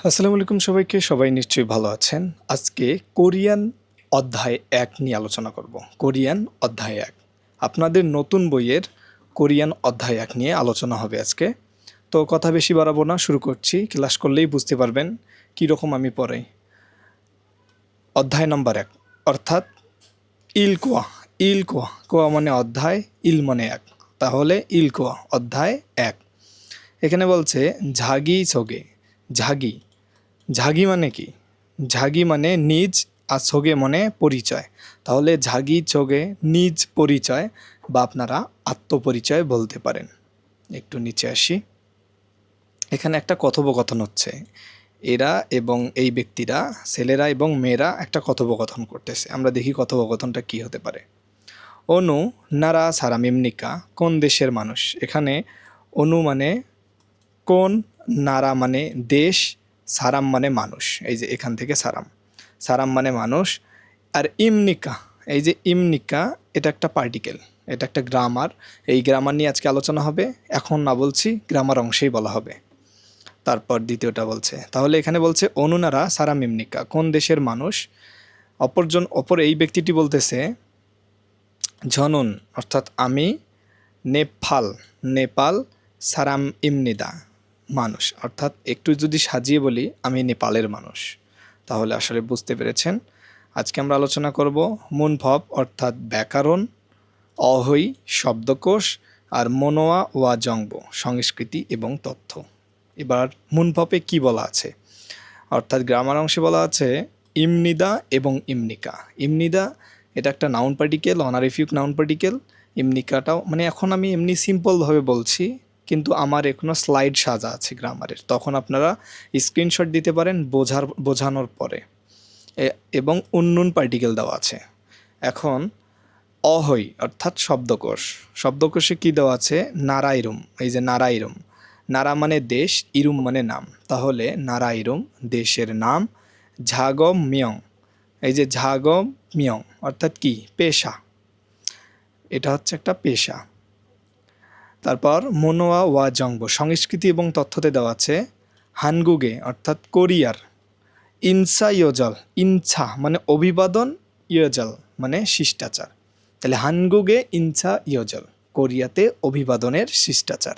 আসসালামু আলাইকুম সবাইকে। সবাই নিশ্চয়ই ভালো আছেন। আজকে কোরিয়ান অধ্যায় ১ নিয়ে আলোচনা করব। কোরিয়ান অধ্যায় ১। আপনাদের নতুন বইয়ের কোরিয়ান অধ্যায় ১ নিয়ে আলোচনা হবে আজকে। তো কথা বেশি বাড়াবো না, শুরু করছি। ক্লাস করলেই বুঝতে পারবেন কীরকম আমি পড়াই। অধ্যায় নম্বর ১ অর্থাৎ ইলকোয়া। ইলকোয়া, কোয়া মানে অধ্যায়, ইল মানে ১। তাহলে ইলকোয়া অধ্যায় ১। এখানে বলছে ঝাগি ছোগে। ঝাগি, ঝাগি মানে কি? ঝাগি মানে নিজ, আর ছোগে মানে পরিচয়। তাহলে ঝাগি ছোগে নিজ পরিচয় বা আপনারা আত্মপরিচয় বলতে পারেন। একটু নিচে আসি। এখানে একটা কথোপকথন হচ্ছে। এরা এবং এই ব্যক্তিরা, ছেলেরা এবং মেয়েরা একটা কথোপকথন করতেছে। আমরা দেখি কথোপকথনটা কি হতে পারে। অনু নারা সারামিমনিকা, কোন দেশের মানুষ? এখানে অনু মানে কোন, নারা মানে দেশ, সারাম মানে মানুষ। এই যে এখান থেকে সারাম, সারাম মানে মানুষ। আর ইমনিকা, এই যে ইমনিকা, এটা একটা পার্টিকেল, এটা একটা গ্রামার। এই গ্রামার নিয়ে আজকে আলোচনা হবে। এখন না বলছি, গ্রামার অংশেই বলা হবে। তারপর দ্বিতীয়টা বলছে, তাহলে এখানে বলছে অনুনারা সারাম ইমনিকা, কোন দেশের মানুষ? অপর এই ব্যক্তিটি বলতেছে ঝনন অর্থাৎ আমি, নেপাল, নেপাল, সারাম ইমনিদা মানুষ, অর্থাৎ একটু যদি সাজিয়ে বলি আমি নেপালের মানুষ। তাহলে আসলে বুঝতে পেরেছেন। আজকে আমরা আলোচনা করব মুনভব অর্থাৎ ব্যাকরণ, অহৈ শব্দকোষ, আর মনোয়া ওয়া জংব সংস্কৃতি এবং তথ্য। এবার মুনভবে কি বলা আছে, অর্থাৎ গ্রামার অংশে বলা আছে ইমনিদা এবং ইমনিকা। ইমনিদা এটা একটা নাউন পার্টিকেল, অনারিফিক নাউন পার্টিকেল। ইমনিকাটাও মানে এখন আমি এমনি সিম্পলভাবে বলছি, কিন্তু আমার এখনও স্লাইড সাজা আছে গ্রামারের, তখন আপনারা স্ক্রিনশট দিতে পারেন বোঝানোর পরে। এবং উন্নুন পার্টিকেল দেওয়া আছে। এখন অহৈ অর্থাৎ শব্দকোষ, শব্দকোষে কি দেওয়া আছে? নারাইরুম, এই যে নারাইরুম, নারা মানে দেশ, ইরুম মানে নাম। তাহলে নারাইরুম দেশের নাম। ঝাগম মিয়ং, এই যে ঝাগম মিয়ং অর্থাৎ কি? পেশা, এটা হচ্ছে একটা পেশা। তারপর মনোয়া ওয়া জংব সংস্কৃতি এবং তথ্যতে দেওয়া আছে হানগুগে অর্থাৎ কোরিয়ার। ইনসা ইয়োজল, ইনছা মানে অভিবাদন, ইয়োজল মানে শিষ্টাচার। তাহলে হানগুগে ইনসা ইয়োজল, কোরিয়াতে অভিবাদনের শিষ্টাচার।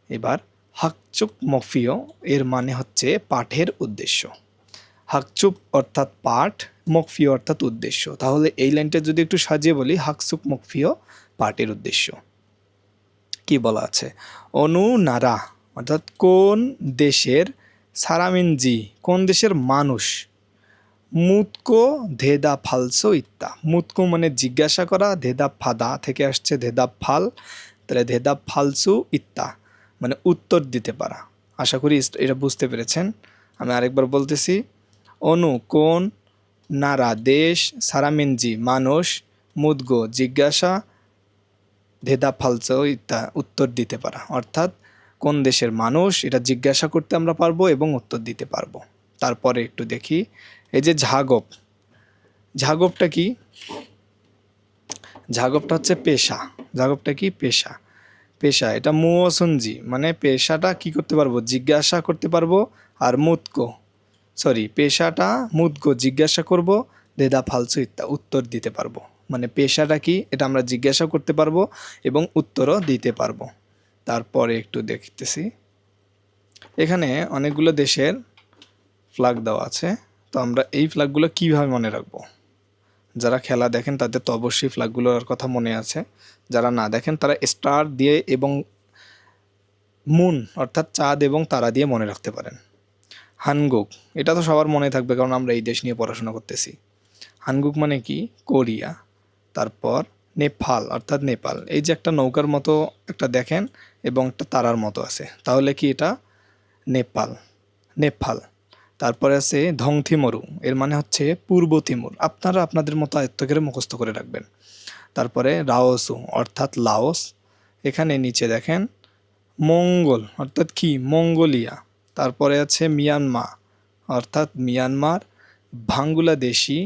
এবার হাকচুক মফিও এর মানে হচ্ছে পাঠের উদ্দেশ্য। হাকচুপ অর্থাৎ পাঠ, মকফিও অর্থাৎ উদ্দেশ্য। তাহলে এই লাইনটা যদি একটু সাজিয়ে বলি, হাকচুক মকফিও পাঠের উদ্দেশ্য। কি বলা আছে? অনু নারা অর্থাৎ কোন দেশের, সারামিনজি কোন দেশের মানুষ, মুতকো ধেদা ফালসো ইত্তা। মুতকো মানে জিজ্ঞাসা করা, ধেদা ফাদা থেকে আসছে ধেদা ফাল, তাহলে ধেদা ফালসু ইত্তা মানে উত্তর দিতে পারা। আশা করি এটা বুঝতে পেরেছেন। আমি আরেকবার বলতেছি, অনু কোন, নারা দেশ, সারামিনজি মানুষ, মুদগো জিজ্ঞাসা, ধেদা ফালসো ইত্তা উত্তর দিতে পারা। অর্থাৎ কোন দেশের মানুষ এটা জিজ্ঞাসা করতে আমরা পারবো এবং উত্তর দিতে পারবো। তারপরে একটু দেখি, এই যে ঝাগপ, ঝাগপটা কি? ঝাগপটা হচ্ছে পেশা। ঝাগপটা কি? পেশা। পেশা এটা মুওসুনজি মানে পেশাটা কি করতে পারবো? জিজ্ঞাসা করতে পারবো। আর মুতকো পেশাটা মুতকো জিজ্ঞাসা করব, দেদা ফালসু ইত্তা উত্তর দিতে পারবো। মানে পেশাটা কি এটা আমরা জিজ্ঞাসা করতে পারবো এবং উত্তরও দিতে পারবো। তারপরে একটু দেখতেছি, এখানে অনেকগুলো দেশের ফ্ল্যাগ দেওয়া আছে। তো আমরা এই ফ্ল্যাগগুলো কীভাবে মনে রাখবো? যারা খেলা দেখেন তাদের তো অবশ্যই ফ্ল্যাগগুলোর কথা মনে আছে। যারা না দেখেন তারা স্টার দিয়ে এবং মুন অর্থাৎ চাঁদ এবং তারা দিয়ে মনে রাখতে পারেন। হানগুক এটা তো সবার মনে থাকবে, কারণ আমরা এই দেশ নিয়ে পড়াশোনা করতেছি। হানগুক মানে কি? কোরিয়া। তারপর নেপাল অর্থাৎ নেপাল, এই যে একটা নৌকার মতো একটা দেখেন এবং একটা তারার মতো আছে, তাহলে কি এটা? নেপাল, নেপাল। তারপরে আছে ধংথিমরু, এর মানে হচ্ছে পূর্ব তিমুর। আপনারা আপনাদের মতো আয়ত্ত করে মুখস্থ করে রাখবেন। তারপরে রাওসু অর্থাৎ লাওস। এখানে নিচে দেখেন মঙ্গল অর্থাৎ কি? মঙ্গোলিয়া। তারপরে আছে মিয়ানমার অর্থাৎ Myanmar. Bangladeshi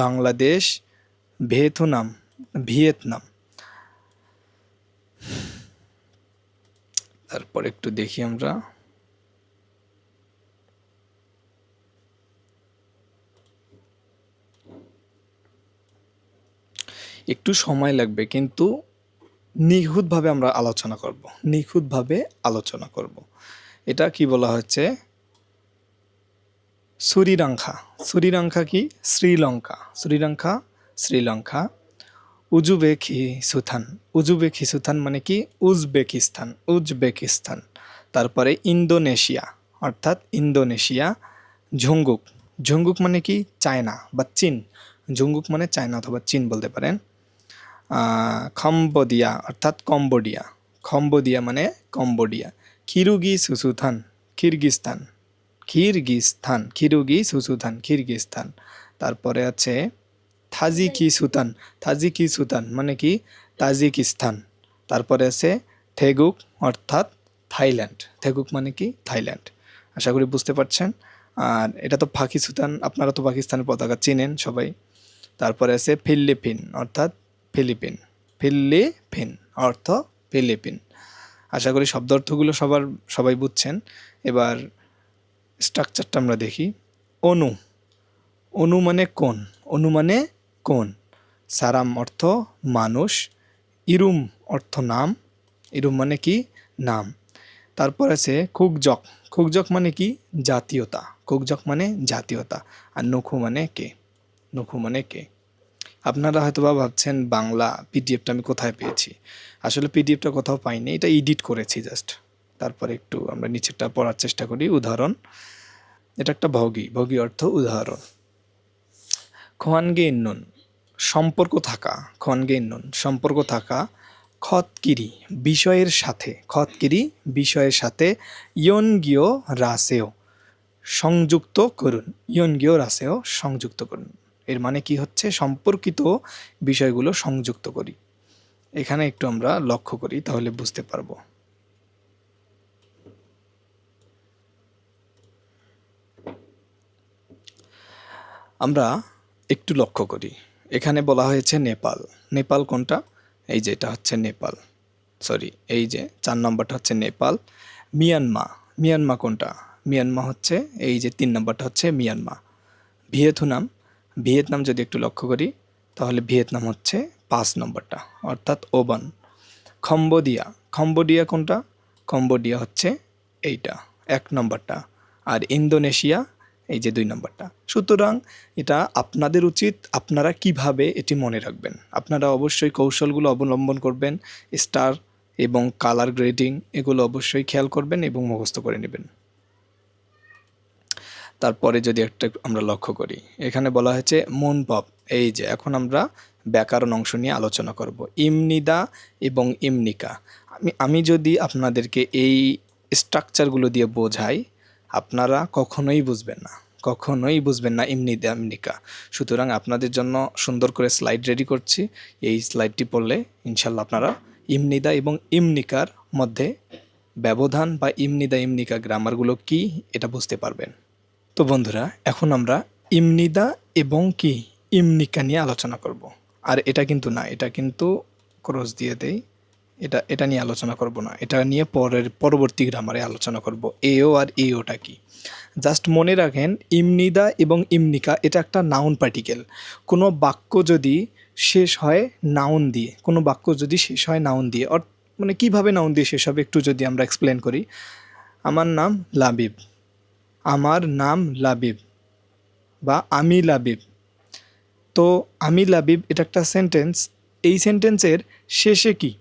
Bangladesh. Vietnam Vietnam. তারপর একটু দেখি আমরা, একটু সময় লাগবে, কিন্তু নিখুঁতভাবে আমরা আলোচনা করব, নিখুঁতভাবে আলোচনা করব। এটা কি বলা হচ্ছে? শ্রীলঙ্কা। শ্রীলঙ্কা কি? শ্রীলঙ্কা। শ্রীলঙ্কা, শ্রীলঙ্কা। উজবেকিস্তান। উজবেকিস্তান মানে কি? Uzbekistan, Uzbekistan. তারপরে ইন্দোনেশিয়া, অর্থাৎ ইন্দোনেশিয়া। ঝুঙ্গুক। ঝুঙ্গুক মানে কি? চায়না বা চীন। ঝুঙ্গুক মানে চায়না অথবা চীন বলতে পারেন। কম্বোডিয়া, অর্থাৎ কম্বোডিয়া। কম্বোডিয়া মানে কম্বোডিয়া। কিরগিজস্তান, কিরগিজস্তান। কিরগিজস্তান, কিরগিজস্তান, কিরগিজস্তান। তারপরে আছে তাজিকিস্তান। তাজিকিস্তান মানে কি? তাজিকিস্তান। তারপরে আছে থেগুক, অর্থাৎ থাইল্যান্ড। থেগুক মানে কি? থাইল্যান্ড। আশা করি বুঝতে পারছেন। আর এটা তো পাকিস্তান, আপনারা তো পাকিস্তানের পতাকা চেনেন সবাই। তারপরে আছে ফিলিপিন, অর্থাৎ ফিলিপিন। ফিলিপিন অর্থ ফিলিপিন। আশা করি শব্দ অর্থগুলো সবাই বুঝছেন। এবার স্ট্রাকচারটা আমরা দেখি। অণু। অণু মানে কোন? অণু মানে কোন? সারাম অর্থ মানুষ। ইরুম অর্থ নাম। ইরুম মানে কি? নাম। তারপর আছে খুকজক। খুকজক মানে কি? জাতীয়তা। খুকজক মানে জাতীয়তা। আর নখু মানে কে? নখু মানে কে? আপনারা হয়তোবা ভাবছেন বাংলা পিডিএফটা আমি কোথায় পেয়েছি। আসলে পিডিএফটা কোথাও পাইনি, এটা এডিট করেছি জাস্ট। তারপরে একটু আমরা নিচেরটা পড়ার চেষ্টা করি। উদাহরণ, এটা একটা ভগী। ভগী অর্থ উদাহরণ। খোয়ানগে ইন্নুন, সম্পর্ক থাকা। খোয়ানগে ইন্নুন, সম্পর্ক থাকা। খতকিরি, বিষয়ের সাথে। খতকিরি, বিষয়ের সাথে। ইয়নগিও রাসেও, সংযুক্ত করুন। ইয়নগিও রাসেও, সংযুক্ত করুন। এর মানে কি হচ্ছে? সম্পর্কিত বিষয়গুলো সংযুক্ত করি। এখানে একটু আমরা লক্ষ্য করি, তাহলে বুঝতে পারবো। আমরা একটু লক্ষ্য করি। এখানে বলা হয়েছে নেপাল। নেপাল কোনটা? এই যে এটা হচ্ছে নেপাল। সরি, এই যে 4 নম্বরটা হচ্ছে নেপাল। মিয়ানমা। মিয়ানমা কোনটা? মিয়ানমা হচ্ছে এই যে 3 নম্বরটা হচ্ছে মিয়ানমা। ভিয়েতনাম। ভিয়েতনাম যদি একটু লক্ষ্য করি, তাহলে ভিয়েতনাম হচ্ছে 5 নম্বরটা, অর্থাৎ ওবান। কম্বোডিয়া। কম্বোডিয়া কোনটা? কম্বোডিয়া হচ্ছে এইটা, 1 নম্বরটা। আর ইন্দোনেশিয়া এই যে 2 নম্বরটা। সুতরাং এটা আপনাদের উচিত আপনারা কিভাবে এটি মনে রাখবেন। আপনারা অবশ্যই কৌশলগুলো অবলম্বন করবেন। স্টার এবং কালার গ্রেডিং এগুলো অবশ্যই খেয়াল করবেন এবং মুখস্থ করে নেবেন। তারপরে যদি একটা আমরা লক্ষ্য করি, এখানে বলা হয়েছে মনপব। এই যে এখন আমরা ব্যাকরণ অংশ নিয়ে আলোচনা করব। ইমনিদা এবং ইমনিকা। আমি যদি আপনাদেরকে এই স্ট্রাকচারগুলো দিয়ে বোঝাই, আপনারা কখনোই বুঝবেন না, কখনোই বুঝবেন না ইমনিদা ইমনিকা। সুতরাং আপনাদের জন্য সুন্দর করে স্লাইড রেডি করছি। এই স্লাইডটি পড়লে ইনশাল্লাহ আপনারা ইমনিদা এবং ইমনিকার মধ্যে ব্যবধান বা ইমনিদা ইমনিকা গ্রামারগুলো কি এটা বুঝতে পারবেন। তো বন্ধুরা, এখন আমরা ইমনিদা এবং কি ইমনিকা নিয়ে আলোচনা করব। আর এটা কিন্তু না, এটা কিন্তু ক্রস দিয়ে দেই। এটা নিয়ে আলোচনা করব না, এটা নিয়ে পরবর্তী গ্রামারে আলোচনা করব। এও আর এওটা কি, জাস্ট মনে রাখেন ইমনিদা এবং ইমনিকা এটা একটা নাউন পার্টিকেল। কোনো বাক্য যদি শেষ হয় নাউন দিয়ে, কোনো বাক্য যদি শেষ হয় নাউন দিয়ে, মানে কিভাবে নাউন দিয়ে শেষ হবে একটু যদি আমরা এক্সপ্লেন করি। আমার নাম লাবিব। আমার নাম লাবিব বা আমি লাবিব। তো আমি লাবিব এটা একটা সেন্টেন্স। এই সেন্টেন্সের শেষে কি?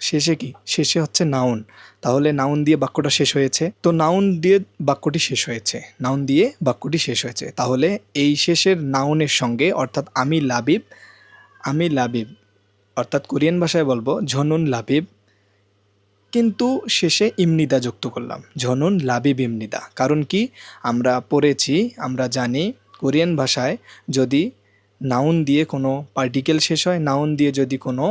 শেষে কি? শেষে হচ্ছে নাউন। তাহলে নাউন দিয়ে বাক্যটা শেষ হয়েছে। তো নাউন দিয়ে বাক্যটি শেষ হয়েছে, নাউন দিয়ে বাক্যটি শেষ হয়েছে। তাহলে এই শেষের নাউনের সঙ্গে, অর্থাৎ আমি লাবিব, আমি লাবিব, অর্থাৎ কোরিয়ান ভাষায় বলবো ঝনুন লাবিব, কিন্তু শেষে ইমনিদা যুক্ত করলাম। ঝনুন লাবিব ইমনিদা। কারণ কি? আমরা পড়েছি, আমরা জানি কোরিয়ান ভাষায় যদি নাউন দিয়ে কোনো পার্টিকেল শেষ হয়, নাউন দিয়ে যদি কোনো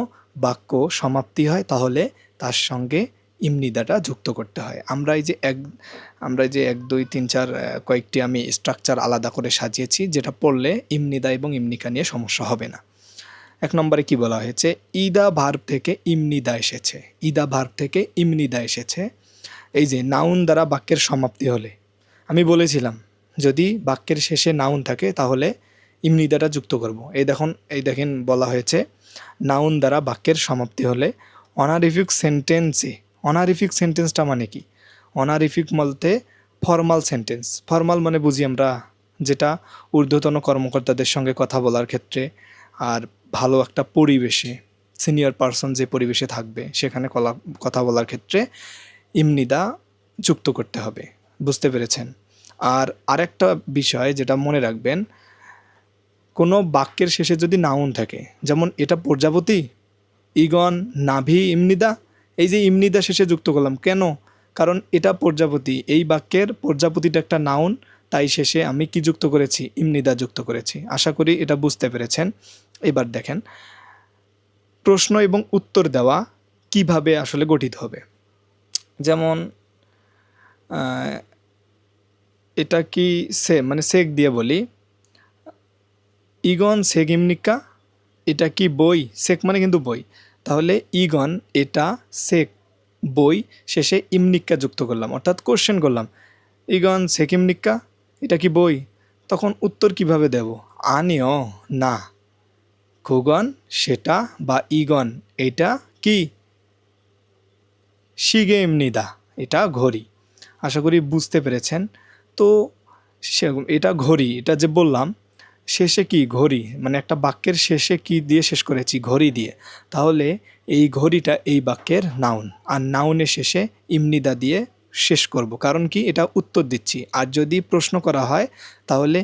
বাক্য সমাপ্তি হয়, তাহলে তার সঙ্গে ইমনিদাটা যুক্ত করতে হয়। আমরা এই যে 1 2 3 4 কয়েকটি আমি স্ট্রাকচার আলাদা করে সাজিয়েছি, যেটা পড়লে ইমনিদা এবং ইমনিকা নিয়ে সমস্যা হবে না। 1 নম্বরে কি বলা হয়েছে? ইদা ভার্ব থেকে ইমনিদা এসেছে। ইদা ভার্ব থেকে ইমনিদা এসেছে। এই যে নাউন দ্বারা বাক্যের সমাপ্তি হলে, আমি বলেছিলাম যদি বাক্যের শেষে নাউন থাকে তাহলে ইমনিদাটা যুক্ত করব। এই দেখেন বলা হয়েছে নাউন দ্বারা বাক্যের সমাপ্তি হলে অনারিফিক সেন্টেন্সে, অনারিফিক সেন্টেন্সটা মানে কি? অনারিফিক বলতে ফর্মাল সেন্টেন্স। ফর্মাল মানে বুঝি আমরা যেটা ঊর্ধ্বতন কর্মকর্তাদের সঙ্গে কথা বলার ক্ষেত্রে আর ভালো একটা পরিবেশে, সিনিয়র পারসন যে পরিবেশে থাকবে সেখানে কথা বলার ক্ষেত্রে ইমনিদা যুক্ত করতে হবে। বুঝতে পেরেছেন? আর আরেকটা বিষয় যেটা মনে রাখবেন, কোনো বাক্যের শেষে যদি নাউন থাকে, যেমন এটা প্রজাপতি, ইগন, নাভি, ইমনিদা, এই যে ইমনিদা শেষে যুক্ত করলাম কেন? কারণ এটা প্রজাপতি, এই বাক্যের প্রজাপতিটা একটা নাউন, তাই শেষে আমি কি যুক্ত করেছি? ইমনিদা যুক্ত করেছি। আশা করি এটা বুঝতে পেরেছেন। এবার দেখেন প্রশ্ন এবং উত্তর দেওয়া কিভাবে আসলে গঠিত হবে। যেমন এটা কি মানে সেক দিয়ে বলি, ইগন সেক ইমনিকা, এটা কি বই? সেক মানে কিন্তু বই, তাহলে ইগন এটা সেক বই, শেষে ইমনিকা যুক্ত করলাম, অর্থাৎ কোশ্চেন করলাম, ইগন সেক ইমনিকা, এটা কি বই? তখন উত্তর কিভাবে দেব? আনিও না, খুগন সেটা, বা ইগন এটা কি? শিগে ইমনিদা এটা ঘড়ি। আশা করি বুঝতে পেরেছেন। তো এটা ঘড়ি, এটা যে বললাম শেষে কি? ঘড়ি, মানে একটা বাক্যের শেষে কি দিয়ে শেষ করেছি? ঘড়ি দিয়ে। তাহলে এই ঘড়িটা এই বাক্যের নাউন, আর নাউনের শেষে ইমনিদা দিয়ে শেষ করব, কারণ কি? এটা উত্তর দিচ্ছি। আর যদি প্রশ্ন করা হয় তাহলে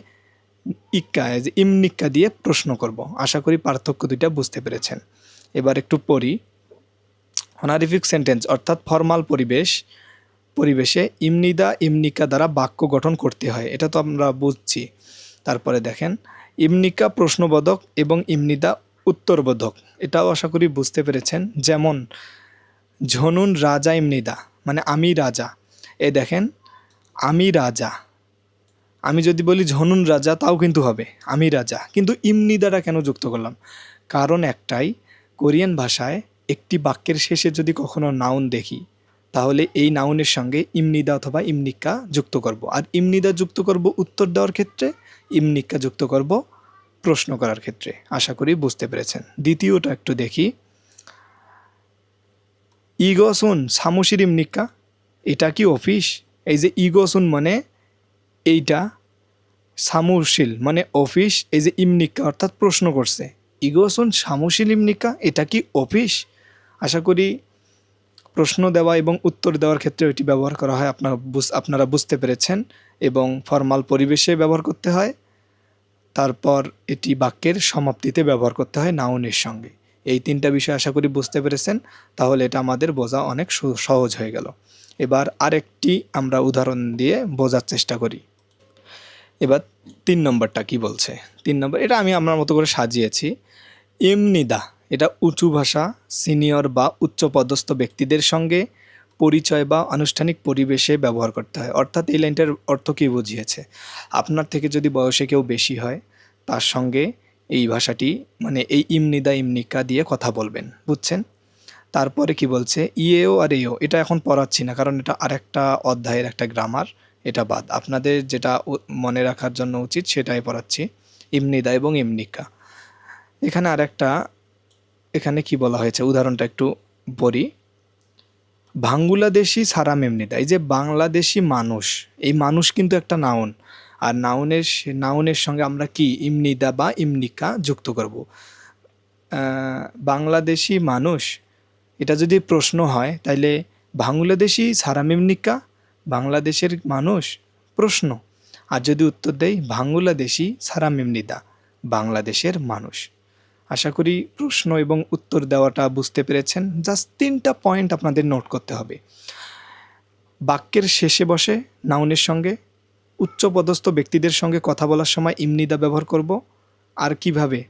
ইক্কা যে ইমনিক্কা দিয়ে প্রশ্ন করব। আশা করি পার্থক্য দুইটা বুঝতে পেরেছেন। এবার একটু পড়ি। অনারিফিক সেন্টেন্স অর্থাৎ ফর্মাল পরিবেশে ইমনিদা ইমনিকা দ্বারা বাক্য গঠন করতে হয়, এটা তো আমরা বুঝছি। তারপরে দেখেন ইমনিকা প্রশ্নবোধক এবং ইমনিদা উত্তরবোধক, এটাও আশা করি বুঝতে পেরেছেন। যেমন ঝনুন রাজা ইমনিদা, মানে আমি রাজা। এ দেখেন আমি রাজা, আমি যদি বলি ঝনুন রাজা তাও কিন্তু হবে আমি রাজা, কিন্তু ইমনিদাটা কেন যুক্ত করলাম? কারণ একটাই, কোরিয়ান ভাষায় একটি বাক্যের শেষে যদি কখনো নাউন দেখি তাহলে এই নাউনের সঙ্গে ইমনিদা অথবা ইমনিকা যুক্ত করব। আর ইমনিদা যুক্ত করব উত্তর দেওয়ার ক্ষেত্রে, ইমনিকা যুক্ত করব প্রশ্ন করার ক্ষেত্রে। আশা করি বুঝতে পেরেছেন। দ্বিতীয়টা একটু দেখি। ইগোসুন সামুশির ইমনিকা, এটা কি অফিস? এই যে ইগোসুন মানে এইটা, সামুশিল মানে অফিস, এই যে ইমনিকা অর্থাৎ প্রশ্ন করছে, ইগোসুন সামুশিল ইমনিকা, এটা কি অফিস? আশা করি প্রশ্ন দেওয়া এবং উত্তর দেওয়ার ক্ষেত্রে এটি ব্যবহার করা হয়, আপনারা বুঝতে পেরেছেন। এবং ফর্মাল পরিবেশে ব্যবহার করতে হয়, তারপর এটি বাক্যের সমাপ্তিতে ব্যবহার করতে হয় নাউনের সঙ্গে। এই তিনটা বিষয় আশা করি বুঝতে পেরেছেন। তাহলে এটা আমাদের বোঝা অনেক সহজ হয়ে গেল। এবার আরেকটি আমরা উদাহরণ দিয়ে বোঝার চেষ্টা করি। এবার 3 নম্বরটা কি বলছে? 3 নম্বর এটা আমি আমার মতো করে সাজিয়েছি। ইমনিদা এটা উঁচু ভাষা, সিনিয়র বা উচ্চপদস্থ ব্যক্তিদের সঙ্গে পরিচয় বা আনুষ্ঠানিক পরিবেশে ব্যবহার করতে হয়। অর্থাৎ এই লাইনটার অর্থ কী বুঝিয়েছে? আপনার থেকে যদি বয়সে কেউ বেশি হয় তার সঙ্গে এই ভাষাটি, মানে এই ইমনিদা ইমনিকা দিয়ে কথা বলবেন, বুঝছেন? তারপরে কি বলছে? ইয়েও আর এও, এটা এখন পড়াচ্ছি না কারণ এটা আরেকটা অধ্যায়ের একটা গ্রামার, এটা বাদ। আপনাদের যেটা মনে রাখার জন্য উচিত সেটাই পড়াচ্ছি, ইমনিদা এবং ইমনিকা। এখানে আরেকটা, এখানে কি বলা হয়েছে উদাহরণটা একটু পড়ি। বাংলাদেশি সারাম এমনিদা, এই যে বাংলাদেশি মানুষ, এই মানুষ কিন্তু একটা নাউন, আর নাউনের সঙ্গে আমরা কি ইমনিদা বা ইমনিকা যুক্ত করব। বাংলাদেশি মানুষ, এটা যদি প্রশ্ন হয় তাইলে বাংলাদেশি সারাম এমনিকা, বাংলাদেশের মানুষ প্রশ্ন, আর যদি উত্তর দেই বাংলাদেশি সারাম এমনিদা, বাংলাদেশের মানুষ। আশা করি প্রশ্ন এবং উত্তর দেওয়াটা বুঝতে পেরেছেন। জাস্ট 3টা পয়েন্ট আপনাদের নোট করতে হবে। বাক্যের শেষে বসে নাউনের সঙ্গে উচ্চপদস্থ ব্যক্তিদের সঙ্গে কথা বলার সময় ইমনিদা ব্যবহার করব, আর কিভাবে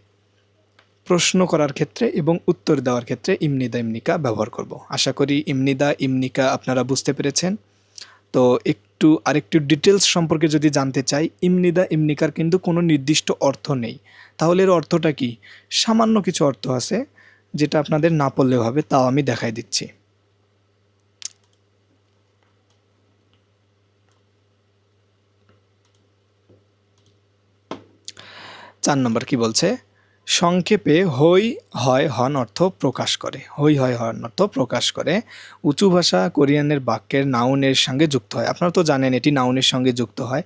প্রশ্ন করার ক্ষেত্রে এবং উত্তর দেওয়ার ক্ষেত্রে ইমনিদা ইমনিকা ব্যবহার করব। আশা করি ইমনিদা ইমনিকা আপনারা বুঝতে পেরেছেন। তো আরেকটু ডিটেলস সম্পর্কে যদি জানতে চাই, ইমনিদা ইমনিকার কিন্তু কোনো নির্দিষ্ট অর্থ নেই। তাহলে এর অর্থটা কি? সামান্য কিছু অর্থ আছে যেটা আপনাদের না পড়লেও হবে, তাও আমি দেখাই দিচ্ছি। 4 নম্বর কি বলছে, সংক্ষেপে হই হয় হন অর্থ প্রকাশ করে। হই হয় হন অর্থ প্রকাশ করে। উঁচু ভাষা কোরিয়ানের বাক্যের নাউনের সঙ্গে যুক্ত হয়। আপনারা তো জানেন এটি নাউনের সঙ্গে যুক্ত হয়।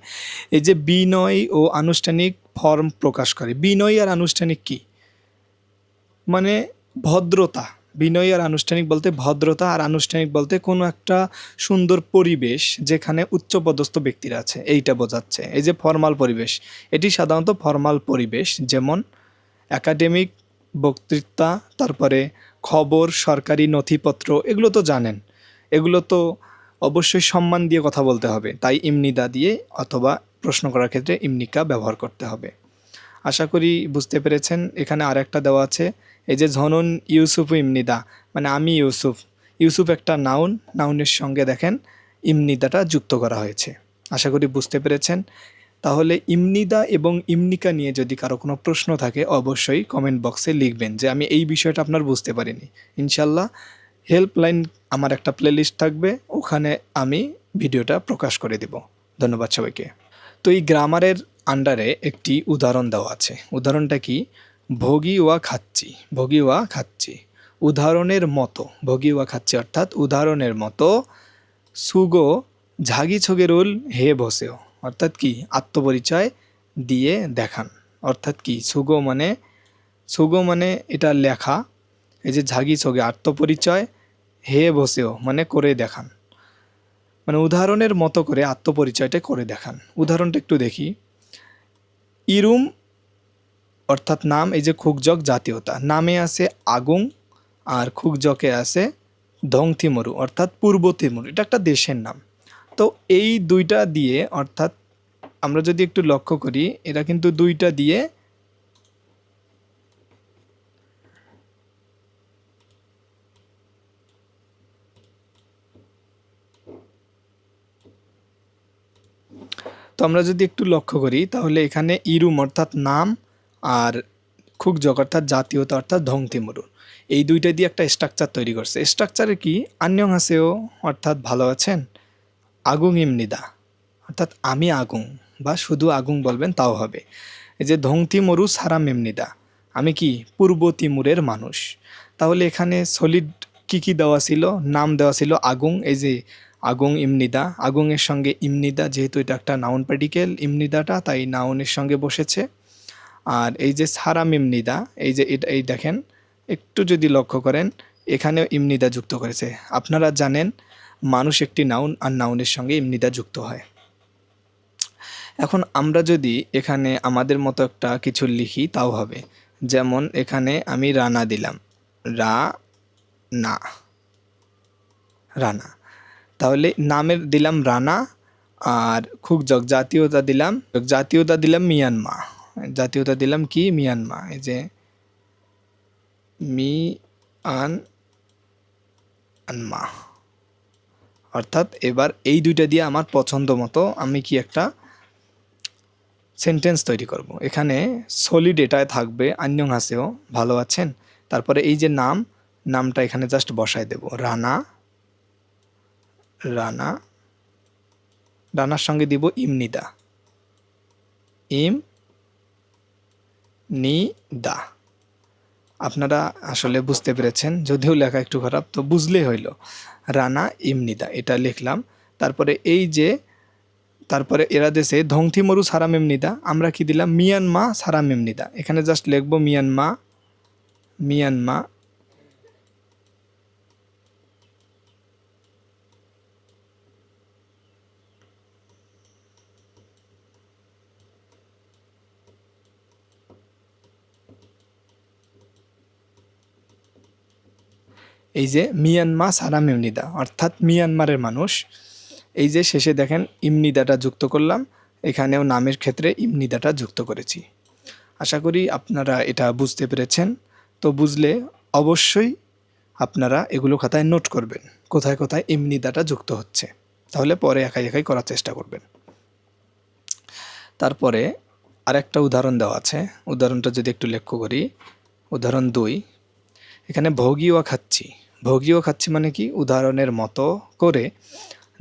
এই যে বিনয় ও আনুষ্ঠানিক ফর্ম প্রকাশ করে। বিনয় আর আনুষ্ঠানিক কি, মানে ভদ্রতা। বিনয়ী আর আনুষ্ঠানিক বলতে ভদ্রতা, আর আনুষ্ঠানিক বলতে কোনো একটা সুন্দর পরিবেশ যেখানে উচ্চপদস্থ ব্যক্তিরা আছে, এইটা বোঝাচ্ছে। এই যে ফর্মাল পরিবেশ, এটি সাধারণত ফর্মাল পরিবেশ, যেমন একাডেমিক বক্তৃতা, তারপরে খবর, সরকারি নথিপত্র, এগুলো তো জানেন। এগুলো তো অবশ্যই সম্মান দিয়ে কথা বলতে হবে, তাই ইমনিদা দিয়ে অথবা প্রশ্ন করার ক্ষেত্রে ইমনিকা ব্যবহার করতে হবে। আশা করি বুঝতে পেরেছেন। এখানে আর একটা দেওয়া আছে, এই যে ঝনন ইউসুফ ইমনিদা, মানে আমি ইউসুফ। ইউসুফ একটা নাউন, নাউনের সঙ্গে দেখেন ইমনিদাটা যুক্ত করা হয়েছে। আশা করি বুঝতে পেরেছেন। তাহলে ইমনিদা এবং ইমনিকা নিয়ে যদি কারো কোনো প্রশ্ন থাকে অবশ্যই কমেন্ট বক্সে লিখবেন যে আমি এই বিষয়টা আপনার বুঝতে পারিনি। ইনশাল্লাহ হেল্পলাইন আমার একটা প্লেলিস্ট থাকবে, ওখানে আমি ভিডিওটা প্রকাশ করে দেব। ধন্যবাদ সবাইকে। তো এই গ্রামারের আন্ডারে একটি উদাহরণ দেওয়া আছে। উদাহরণটা কি, ভোগী ওয়া খাচ্ছি। ভোগী ওয়া খাচ্ছি, উদাহরণের মতো। ভোগী ওয়া খাচ্ছি অর্থাৎ উদাহরণের মতো। সুগো ঝাগি ছোগেরুল হে বসেও, অর্থাৎ কি আত্মপরিচয় দিয়ে দেখান। অর্থাৎ কি, সুগো মানে এটা লেখা। এই যে ঝাগি ছোগে আত্মপরিচয়, হে বসেও মানে করে দেখান, মানে উদাহরণের মতো করে আত্মপরিচয়টা করে দেখান। উদাহরণটা একটু দেখি। ইরুম অর্থাৎ নাম, এই যে খুকজক জাতীয়তা, নামে আছে আগুং আর খুকজকে আছে ধংথিমরু অর্থাৎ পূর্ব তিমুর, এটা একটা দেশের নাম। তো এই দুইটা দিয়ে, অর্থাৎ আমরা যদি একটু লক্ষ্য করি, এরা কিন্তু দুইটা দিয়ে তো আমরা যদি একটু লক্ষ্য করি তাহলে এখানে ইরুম অর্থাৎ নাম আর খুকজক অর্থাৎ জাতীয়তা অর্থাৎ ধংতিমরু, এই দুইটা দিয়ে একটা স্ট্রাকচার তৈরি করছে। স্ট্রাকচারে কি, আন্যং হাসেও অর্থাৎ ভালো আছেন, আগুং ইমনিদা অর্থাৎ আমি আগুং, বা শুধু আগুং বলবেন তাও হবে। এই যে ধংতিমরু সারাম ইমনিদা, আমি কি পূর্ব তিমুরের মানুষ। তাহলে এখানে সলিড কি কি দেওয়া ছিল, নাম দেওয়া ছিল আগুং, এই যে আগুং ইমনিদা, আগুংয়ের সঙ্গে ইমনিদা, যেহেতু এটা একটা নাউন পার্টিকেল ইমনিদাটা, তাই নাউনের সঙ্গে বসেছে। আর এই যে সারাম ইমনিদা, এই যে এটা, এই দেখেন একটু যদি লক্ষ্য করেন এখানেও ইমনিদা যুক্ত করেছে। আপনারা জানেন মানুষ একটি নাউন, আর নাউনের সঙ্গে ইমনিদা যুক্ত হয়। এখন আমরা যদি এখানে আমাদের মতো একটা কিছু লিখি তাও হবে। যেমন এখানে আমি রানা দিলাম, রা না, রানা। তাহলে নামের দিলাম রানা, আর খুকজক জাতীয়তা দিলাম মিয়ানমা। জাতীয়তা দিলাম কি, মিয়ানমা। এই যে মিয়ানমা, অর্থাৎ এবার এই দুইটা দিয়ে আমার পছন্দ মতো আমি কি একটা সেন্টেন্স তৈরি করব। এখানে সলিড এটায় থাকবে আন্যং হাসেও ভালো আছেন, তারপরে এই যে নাম, নামটা এখানে জাস্ট বসায় দেব, রানা। রানা, রানার সঙ্গে দিব ইমনিদা, ইম নি দা। আপনারা আসলে বুঝতে পেরেছেন, যদিও লেখা একটু খারাপ, তো বুঝলেই হইল। রানা ইমনিদা এটা লিখলাম। তারপরে এই যে, তারপরে এরা দেশে ধংথিমরু সারাম এমনিদা, আমরা কি দিলাম মিয়ানমা সারাম এমনিদা। এখানে জাস্ট লিখবো মিয়ানমা, মিয়ানমা। এই যে মিয়ানমা সারাম এমনিদা অর্থাৎ মিয়ানমারের মানুষ। এই যে শেষে দেখেন ইমনিদাটা যুক্ত করলাম, এখানেও নামের ক্ষেত্রে ইমনিদাটা যুক্ত করেছি। আশা করি আপনারা এটা বুঝতে পেরেছেন। তো বুঝলে অবশ্যই আপনারা এগুলো খাতায় নোট করবেন, কোথায় কোথায় ইমনিদাটা যুক্ত হচ্ছে, তাহলে পরে একাই একাই করার চেষ্টা করবেন। তারপরে আরেকটা উদাহরণ দেওয়া আছে, উদাহরণটা যদি একটু লক্ষ্য করি, উদাহরণ 2, এখানে ভোগীও খাচ্ছি। ভোগীও খাচ্ছি মানে কি, উদাহরণের মতো করে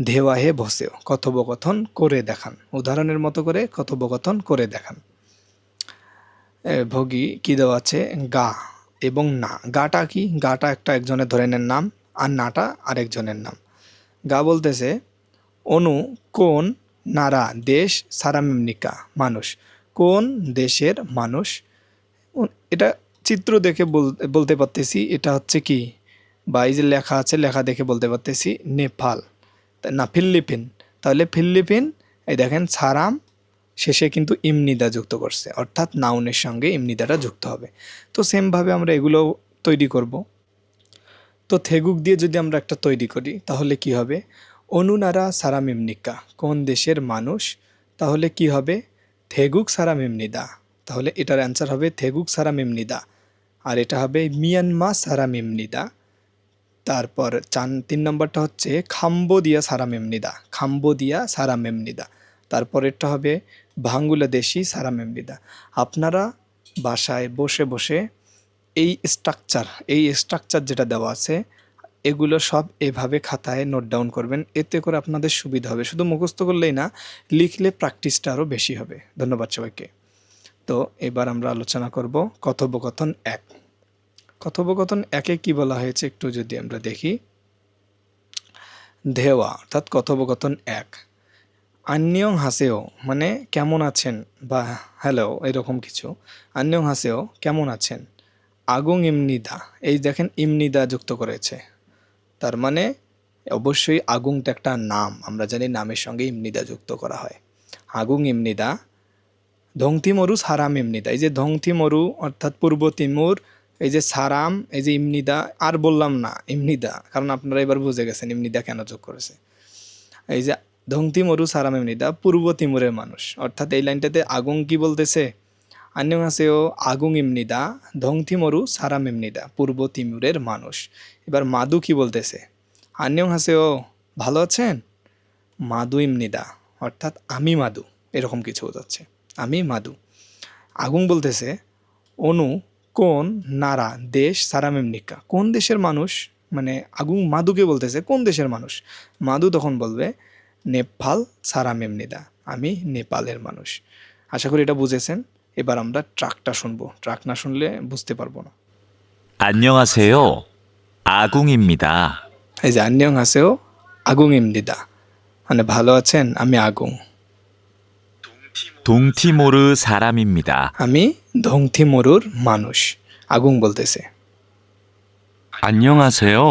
ধেওয়াহে বসেও কথোপকথন করে দেখান। উদাহরণের মতো করে কথোপকথন করে দেখান। ভোগী কী দেওয়া আছে, গা এবং না। গাটা কি, গাটা একটা একজনের ধরে নেন নাম, আর নাটা আরেকজনের নাম। গা বলতেছে অনু কোন নারা দেশ সারামিমনিকা মানুষ, কোন দেশের মানুষ। এটা চিত্র দেখে বলতে পারতেছি এটা হচ্ছে কি, বা এই যে লেখা আছে লেখা দেখে বলতে পারতেছি নেপাল না ফিলিপিন। তাহলে ফিলিপিন, এই দেখেন সারাম শেষে কিন্তু ইমনিদা যুক্ত করছে, অর্থাৎ নাউনের সঙ্গে ইমনিদাটা যুক্ত হবে। তো সেমভাবে আমরা এগুলো তৈরি করব। তো থেগুক দিয়ে যদি আমরা একটা তৈরি করি তাহলে কি হবে, অনুনারা সারামিমনিকা কোন দেশের মানুষ, তাহলে কি হবে থেগুক সারামিমনিদা। তাহলে এটার অ্যান্সার হবে থেগুক সারামিমনিদা। আর এটা হবে মিয়ানমা সারামিমনিদা। তারপর 3 নম্বরটা হচ্ছে খাম্বোদিয়া সারামেমনিদা, খাম্বোদিয়া সারামেমনিদা। তারপরেরটা হবে বাংলাদেশি সারামেমনিদা। আপনারা বাসায় বসে বসে এই স্ট্রাকচার যেটা দেওয়া আছে এগুলো সব এভাবে খাতায় নোট ডাউন করবেন, এতে করে আপনাদের সুবিধা হবে। শুধু মুখস্থ করলেই না, লিখলে প্র্যাকটিসটা আরও বেশি হবে। ধন্যবাদ সবাইকে। তো এবার আমরা আলোচনা করব কথোপকথন 1। কথোপকথন 1-এ কী বলা হয়েছে একটু যদি আমরা দেখি, ধেওয়া অর্থাৎ কথোপকথন 1, আন্যং হাসেও মানে কেমন আছেন বা হ্যালো এরকম কিছু, আন্যং হাসেও কেমন আছেন, আগুং ইমনিদা, এই দেখেন ইমনিদা যুক্ত করেছে, তার মানে অবশ্যই আগুংটা একটা নাম, আমরা জানি নামের সঙ্গে ইমনিদা যুক্ত করা হয়। আগুং ইমনিদা, ধংথিমরু সারাম ইমনিদা, এই যে ধংথিমরু অর্থাৎ পূর্ব তিমুর, এই যে সারাম, এই যে ইমনিদা, আর বললাম না ইমনিদা, কারণ আপনারা এবার বুঝে গেছেন ইমনিদা কেন যোগ করেছে। এই যে ধংথিমরু সারাম ইমনিদা পূর্ব তিমুরের মানুষ, অর্থাৎ এই লাইনটাতে আগুং কি বলতেছে, আন্যহাসেও আগুং ইমনিদা ধংথিমরু সারাম ইমনিদা পূর্ব তিমুরের মানুষ। এবার মাদু কি বলতেছে, আন্যহাসেও ভালো আছেন, মাদু ইমনিদা অর্থাৎ আমি মাদু, এরকম কিছু বোঝাচ্ছে, আমি মাদু। আগুং বলতেছে অনু কোন নারা দেশ সারামেমনিকা, কোন দেশের মানুষ, মানে আগুং মাদুকে বলতেছে কোন দেশের মানুষ, মাদু তখন বলবে নেপাল সারামেমনিদা, আমি নেপালের মানুষ। আশা করি এটা বুঝেছেন। এবার আমরা ট্রাকটা শুনবো, ট্রাক না শুনলে বুঝতে পারবো না। 안녕하세요. 아궁입니다. এই যে আন্যং হাসেও আগুং ইমনিদা মানে ভালো আছেন, আমি আগুং, 동티모르 사람입니다. আমি ধংথিমরুর মানুষ। আগুং বলতেছে 안녕하세요.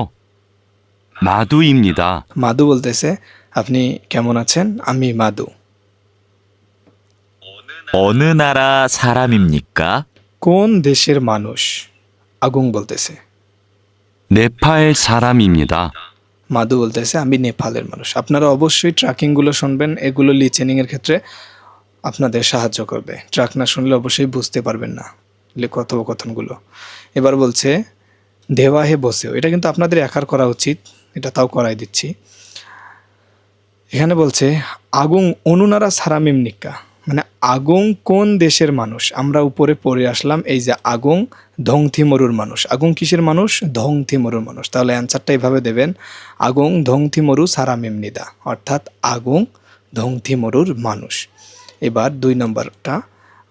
마두입니다. মাদু বলতেছে আপনি কেমন আছেন, আমি মাদু। 어느 나라 사람입니까? কোন দেশের মানুষ, আগুং বলতেছে। 네팔 사람입니다. মাদু বলতেছে আমি নেপালের মানুষ। আপনারা অবশ্যই ট্র্যাকিংগুলো শুনবেন, এগুলো লিচেনিংয়ের ক্ষেত্রে আপনাদের সাহায্য করবে। ট্র্যাক না শুনলে অবশ্যই বুঝতে পারবেন না কথোপকথনগুলো। এবার বলছে দেওয়াহে বসেও, এটা কিন্তু আপনাদের একার করা উচিত, এটা তাও করাই দিচ্ছি। এখানে বলছে আগুং অনুনারা সারামিমনিকা মানে আগুং কোন দেশের মানুষ, আমরা উপরে পড়ে আসলাম এই যে আগুং ধংথিমরুর মানুষ। আগুং কিসের মানুষ, ধংথিমরুর মানুষ। তাহলে অ্যান্সারটা এইভাবে দেবেন, আগুং ধংথিমরু সারামিমনিদা অর্থাৎ আগুং ধংথিমরুর মানুষ। এবার 2 নম্বরটা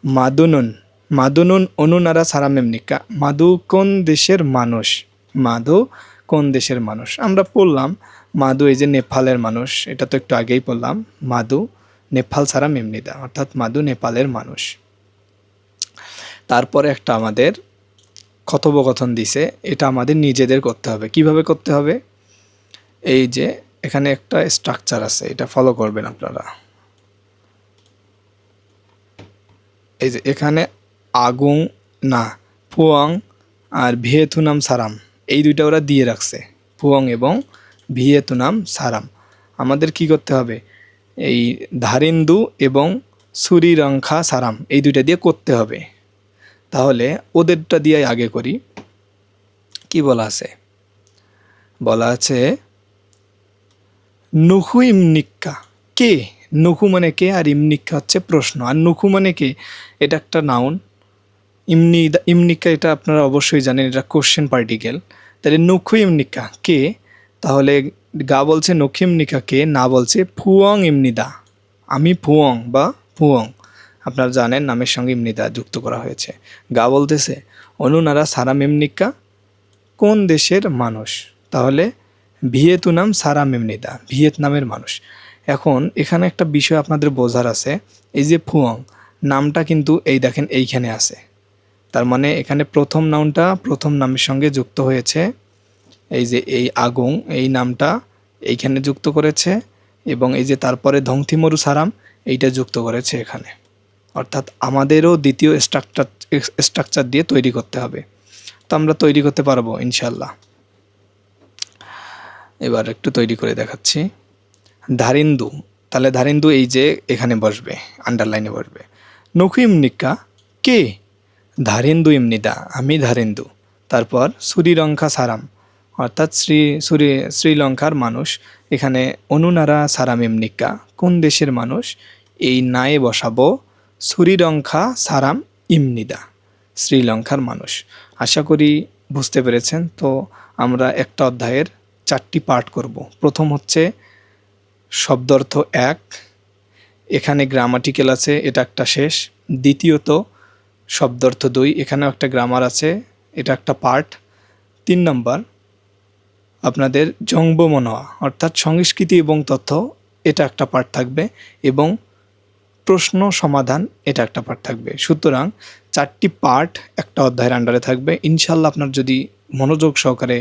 মাদুনুন, মাদুনুন অনুনারা সারামিমনিকা, মাদু কোন দেশের মানুষ, মাদু কোন দেশের মানুষ। আমরা পড়লাম মাদু এই যে নেপালের মানুষ, এটা তো একটু আগেই পড়লাম, মাদু নেপাল সারামিমনিদা অর্থাৎ মাদু নেপালের মানুষ। তারপরে একটা আমাদের কথোপকথন দিছে, এটা আমাদের নিজেদের করতে হবে। কিভাবে করতে হবে, এই যে এখানে একটা স্ট্রাকচার আছে, এটা ফলো করবেন আপনারা। এই যে এখানে আগুং না ফুয়াং আর ভিয়েতুনাম সারাম, এই দুইটা ওরা দিয়ে রাখছে, ফুয়াং এবং ভিয়েতুনাম সারাম। আমাদের কি করতে হবে, এই ধারিন্দু এবং সুরিরংখা সারাম এই দুইটা দিয়ে করতে হবে। তাহলে ওদেরটা দিয়ে আগে করি। কি বলা আছে, বলা আছে নুহু ইমনিক্কা, কে, নুহু মানে কে আর ইমনিক্কা হচ্ছে প্রশ্ন, আর নুহু মানে কে, এটা একটা নাউন। ইমনিক্কা এটা আপনারা অবশ্যই জানেন, এটা কোশ্চেন পার্টিকেল। তাহলে নুখু ইমনিক্কা কে, তাহলে গা বলছে নখু ইমনিক্কা কে, না বলছে ফুয়ং ইমনিদা আমি ফুয়ং বা ফুয়ং, আপনারা জানেন নামের সঙ্গে ইমনিদা যুক্ত করা হয়েছে। গা বলতেছে অনুনারা সারামেমনিকা কোন দেশের মানুষ, তাহলে ভিয়েতনাম সারামেমনিদা ভিয়েতনামের মানুষ। এখন এখানে একটা বিষয় আপনাদের বোঝার আছে, এই যে ফুয়ং নামটা কিন্তু এই দেখেন এইখানে আছে, তার মানে এখানে প্রথম নাউনটা প্রথম নামের সঙ্গে যুক্ত হয়েছে। এই যে এই আগুং এই নামটা এইখানে যুক্ত করেছে এবং এই যে তারপরে ধংথিমরু সারাম এইটা যুক্ত করেছে এখানে, অর্থাৎ আমাদেরও দ্বিতীয় স্ট্রাকচার দিয়ে তৈরি করতে হবে। তো আমরা তৈরি করতে পারবো ইনশাল্লাহ। এবার একটু তৈরি করে দেখাচ্ছি। ধারিন্দু, তাহলে ধারিন্দু এই যে এখানে বসবে, আন্ডারলাইনে বসবে। নখু ইমনিকা কে, ধারিন্দু ইমনিদা আমি ধারিন্দু। তারপর শ্রীলঙ্কা সারাম, অর্থাৎ শ্রীলঙ্কার মানুষ। এখানে অনুনারা সারাম ইমনিকা কোন দেশের মানুষ, এই নায়ে বসাবো শ্রীলঙ্কা সারাম ইমনিদা শ্রীলঙ্কার মানুষ। আশা করি বুঝতে পেরেছেন। তো আমরা একটা অধ্যায়ের 4টি পার্ট করব। প্রথম হচ্ছে শব্দার্থ 1, এখানে গ্রামাটিক্যাল আছে, এটা একটা শেষ। দ্বিতীয়ত শব্দার্থ 2, এখানেও একটা গ্রামার আছে, এটা একটা পার্ট। 3 নম্বর আপনাদের জংবমনোয়া অর্থাৎ সংস্কৃতি এবং তথ্য, এটা একটা পার্ট থাকবে, এবং প্রশ্ন সমাধান এটা একটা পার্ট থাকবে। সুতরাং 4টি পার্ট একটা অধ্যায়ের আন্ডারে থাকবে। ইনশাল্লাহ আপনার যদি মনোযোগ সহকারে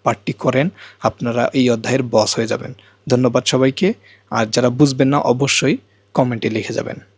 পার্টটি করেন আপনারা এই অধ্যায়ের বস হয়ে যাবেন। ধন্যবাদ সবাইকে। আর যারা বুঝবেন না অবশ্যই কমেন্টে লিখে যাবেন।